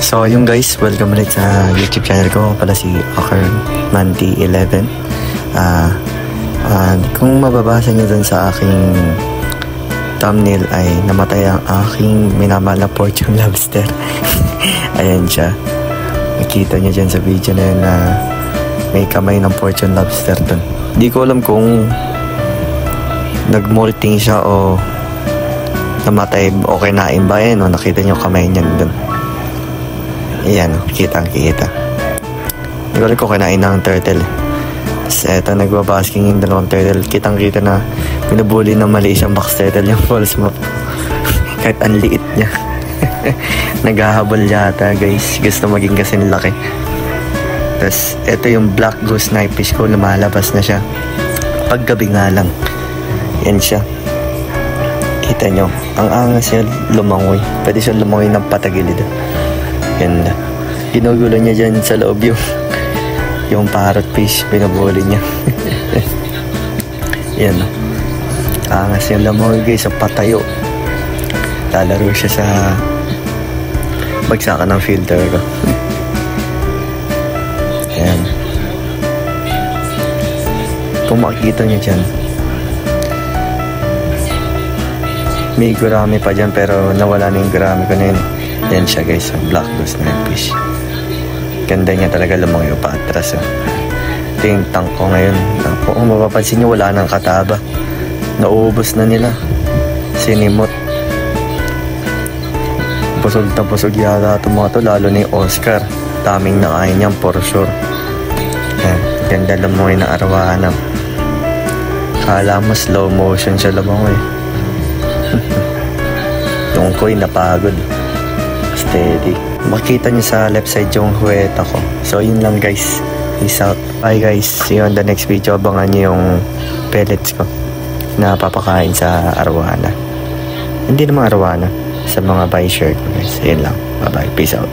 So yung guys, welcome ulit sa YouTube channel ko. Pala si Ackermanty11. Kung mababasa nyo dun sa aking thumbnail ay namatay ang aking minamahal na Fortune Lobster. Ayan siya. Nakita nyo dyan sa video na yun na may kamay ng Fortune Lobster dun. Hindi ko alam kung nagmolting siya o namatay o kinain ba yan o nakita nyo kamay niyan dun. Ayan, kitang-kita. Hindi ko rin ko kinain ng turtle. Tapos eto, nagbabasking yung dalawang turtle. Kitang-kita na pinubuli ng mali siyang box turtle yung false map. Kahit ang liit niya. Naghahabol yata guys. Gusto maging kasing laki. Tapos eto yung black goose knife fish ko. Lumalabas na siya. Paggabi nga lang. Yan siya. Kita nyo. Ang angas niya lumangoy. Pwede siya lumangoy ng patagilid. Ganda. Ginugulo niya dyan sa loob yung parrot fish. Pinabuli niya. Yan. Angas yung lamoy guys sa patayo. Lalaro siya sa bagsakan ng filter ko. Yan. Kung makikita niyo dyan, may gurami pa dyan pero nawala na yung gurami ko na yun. Yan siya guys, black goose knife fish. Ganda niya talaga, lumangoy pa atras. Ito yung tank ko ngayon. Kung mapapansin nyo, wala nang kataba. Nauubos na nila. Sinimot. Pusog na pusog yata itong mga to, lalo na yung Oscar. Daming nakain niyan for sure. Yan, ganda lumangoy na arawana. Kala mo slow motion siya lumangoy. Yung ko'y napagod. Steady. Makita nyo sa left side yung huweta ko. So yun lang guys. Peace out. Bye guys. See you on the next video. Abangan nyo yung pellets ko na papakain sa arwana. Hindi naman arwana. Sa mga buy shirt ko guys. Yun lang. Bye bye. Peace out.